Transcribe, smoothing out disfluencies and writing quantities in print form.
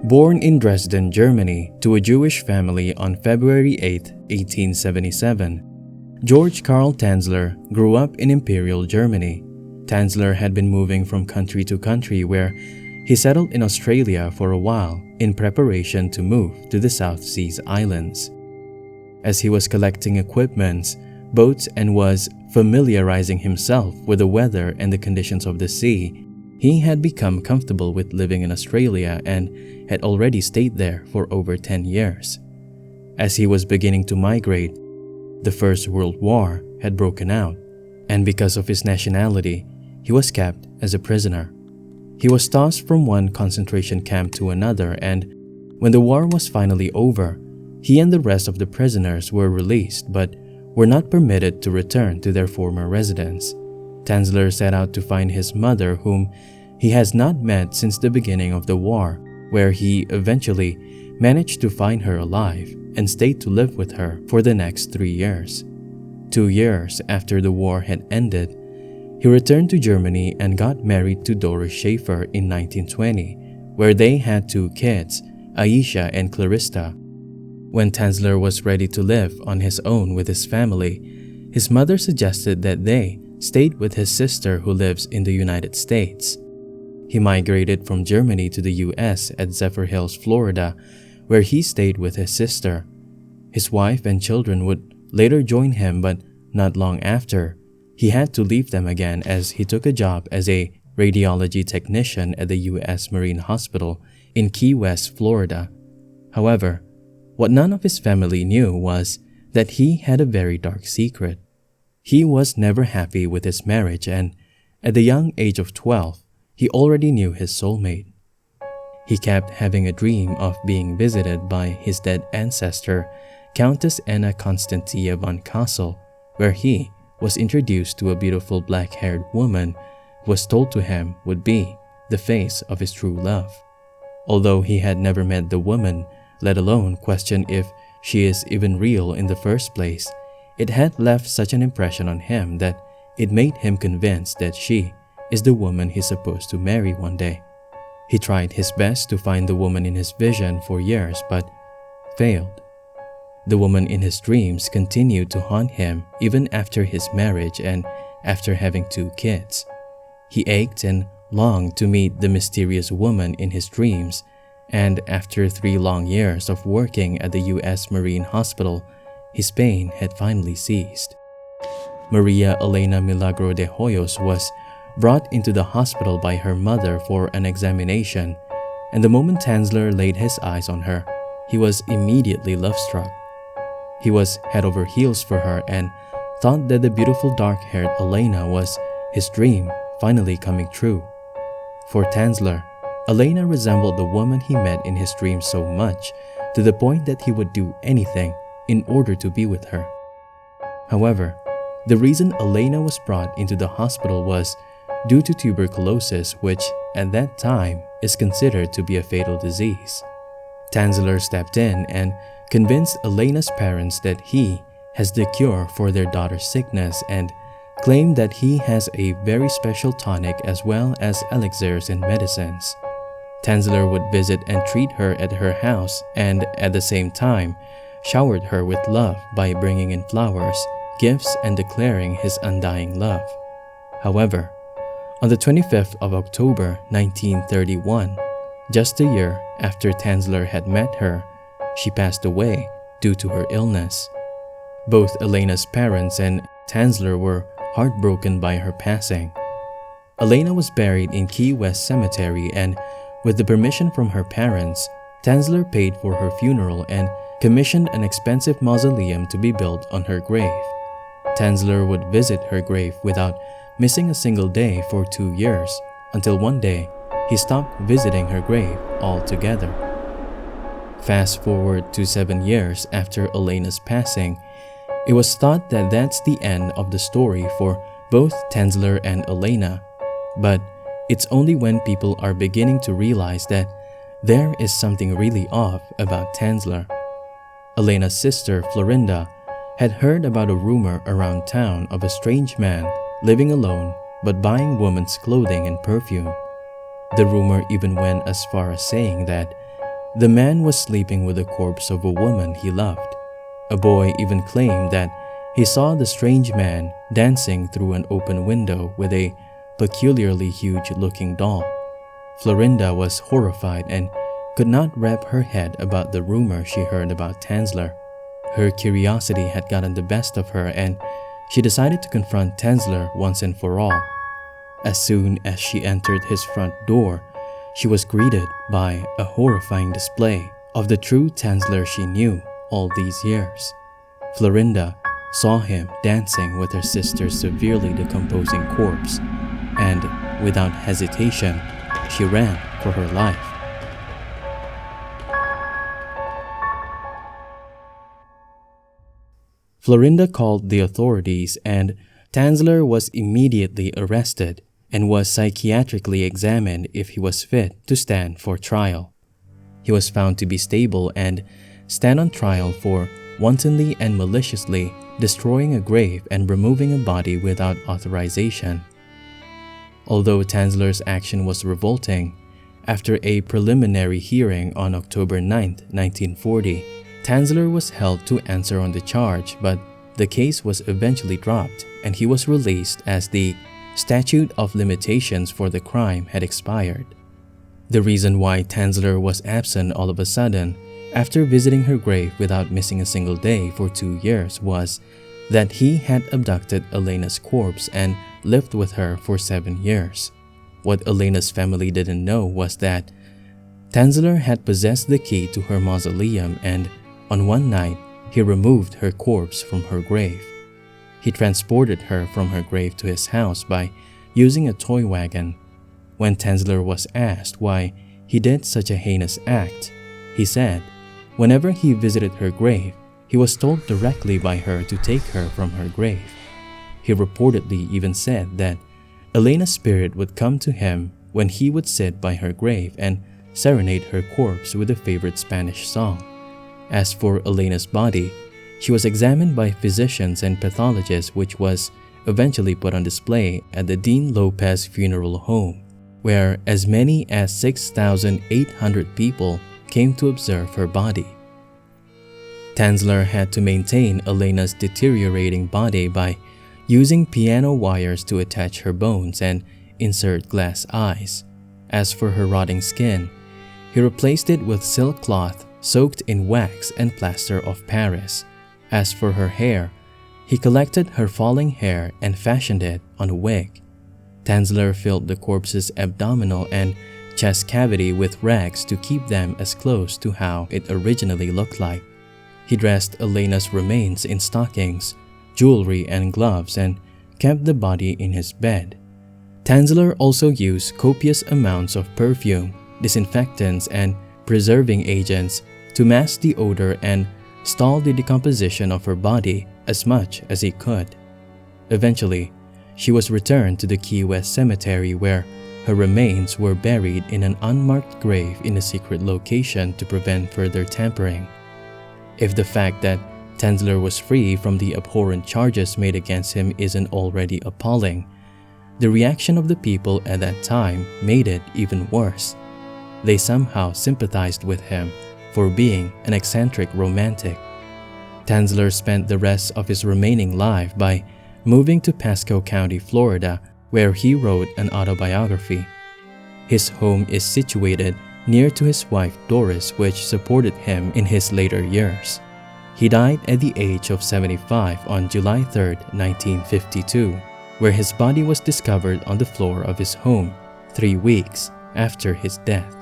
Born in Dresden, Germany, to a Jewish family on February 8, 1877, Georg Karl Tanzler grew up in Imperial Germany. Tanzler had been moving from country to country where he settled in Australia for a while in preparation to move to the South Seas Islands. As he was collecting equipment, boats, and was familiarizing himself with the weather and the conditions of the sea, he had become comfortable with living in Australia and had already stayed there for over 10 years. As he was beginning to migrate, the First World War had broken out, and because of his nationality, he was kept as a prisoner. He was tossed from one concentration camp to another, and when the war was finally over, he and the rest of the prisoners were released but were not permitted to return to their former residence. Tanzler set out to find his mother, whom he has not met since the beginning of the war, where he eventually managed to find her alive and stayed to live with her for the next 3 years. 2 years after the war had ended, he returned to Germany and got married to Doris Schafer in 1920, where they had 2 kids, Aisha and Clarissa. When Tanzler was ready to live on his own with his family, his mother suggested that they stayed with his sister who lives in the United States. He migrated from Germany to the US at Zephyr Hills, Florida, where he stayed with his sister. His wife and children would later join him, but not long after, he had to leave them again as he took a job as a radiology technician at the US Marine Hospital in Key West, Florida. However, what none of his family knew was that he had a very dark secret. He was never happy with his marriage, and at the young age of 12, he already knew his soulmate. He kept having a dream of being visited by his dead ancestor, Countess Anna Constantia von Kassel, where he was introduced to a beautiful black-haired woman who was told to him would be the face of his true love. Although he had never met the woman, let alone question if she is even real in the first place, it had left such an impression on him that it made him convinced that she is the woman he's supposed to marry one day. He tried his best to find the woman in his vision for years but failed. The woman in his dreams continued to haunt him even after his marriage and after having 2 kids. He ached and longed to meet the mysterious woman in his dreams, and after 3 long years of working at the US Marine Hospital, his pain had finally ceased. Maria Elena Milagro de Hoyos was brought into the hospital by her mother for an examination, and the moment Tanzler laid his eyes on her, he was immediately love-struck. He was head over heels for her and thought that the beautiful dark-haired Elena was his dream finally coming true. For Tanzler, Elena resembled the woman he met in his dreams so much to the point that he would do anything in order to be with her. However, the reason Elena was brought into the hospital was due to tuberculosis, which at that time is considered to be a fatal disease. Tanzler stepped in and convinced Elena's parents that he has the cure for their daughter's sickness and claimed that he has a very special tonic as well as elixirs and medicines. Tanzler would visit and treat her at her house and at the same time showered her with love by bringing in flowers, gifts, and declaring his undying love. However, on the 25th of October 1931, just a year after Tanzler had met her, she passed away due to her illness. Both Elena's parents and Tanzler were heartbroken by her passing. Elena was buried in Key West Cemetery, and with the permission from her parents, Tanzler paid for her funeral and commissioned an expensive mausoleum to be built on her grave. Tanzler would visit her grave without missing a single day for 2 years, until one day he stopped visiting her grave altogether. Fast forward to 7 years after Elena's passing, it was thought that that's the end of the story for both Tanzler and Elena, but it's only when people are beginning to realize that there is something really off about Tanzler. Elena's sister, Florinda, had heard about a rumor around town of a strange man living alone but buying women's clothing and perfume. The rumor even went as far as saying that the man was sleeping with the corpse of a woman he loved. A boy even claimed that he saw the strange man dancing through an open window with a peculiarly huge-looking doll. Florinda was horrified and could not wrap her head about the rumor she heard about Tanzler. Her curiosity had gotten the best of her, and she decided to confront Tanzler once and for all. As soon as she entered his front door, she was greeted by a horrifying display of the true Tanzler she knew all these years. Florinda saw him dancing with her sister's severely decomposing corpse, and without hesitation, she ran for her life. Florinda called the authorities, and Tanzler was immediately arrested and was psychiatrically examined if he was fit to stand for trial. He was found to be stable and stand on trial for wantonly and maliciously destroying a grave and removing a body without authorization. Although Tanzler's action was revolting, after a preliminary hearing on October 9, 1940, Tanzler was held to answer on the charge, but the case was eventually dropped and he was released as the statute of limitations for the crime had expired. The reason why Tanzler was absent all of a sudden after visiting her grave without missing a single day for 2 years was that he had abducted Elena's corpse and lived with her for 7 years. What Elena's family didn't know was that Tanzler had possessed the key to her mausoleum, and on one night, he removed her corpse from her grave. He transported her from her grave to his house by using a toy wagon. When Tanzler was asked why he did such a heinous act, he said whenever he visited her grave, he was told directly by her to take her from her grave. He reportedly even said that Elena's spirit would come to him when he would sit by her grave and serenade her corpse with a favorite Spanish song. As for Elena's body, she was examined by physicians and pathologists, which was eventually put on display at the Dean Lopez Funeral Home, where as many as 6,800 people came to observe her body. Tanzler had to maintain Elena's deteriorating body by using piano wires to attach her bones and insert glass eyes. As for her rotting skin, he replaced it with silk cloth soaked in wax and plaster of Paris. As for her hair, he collected her falling hair and fashioned it on a wig. Tanzler filled the corpse's abdominal and chest cavity with rags to keep them as close to how it originally looked like. He dressed Elena's remains in stockings, jewelry, and gloves and kept the body in his bed. Tanzler also used copious amounts of perfume, disinfectants, and preserving agents to mask the odor and stall the decomposition of her body as much as he could. Eventually, she was returned to the Key West Cemetery, where her remains were buried in an unmarked grave in a secret location to prevent further tampering. If the fact that Tanzler was free from the abhorrent charges made against him isn't already appalling, the reaction of the people at that time made it even worse. They somehow sympathized with him for being an eccentric romantic. Tanzler spent the rest of his remaining life by moving to Pasco County, Florida, where he wrote an autobiography. His home is situated near to his wife Doris, which supported him in his later years. He died at the age of 75 on July 3, 1952, where his body was discovered on the floor of his home 3 weeks after his death.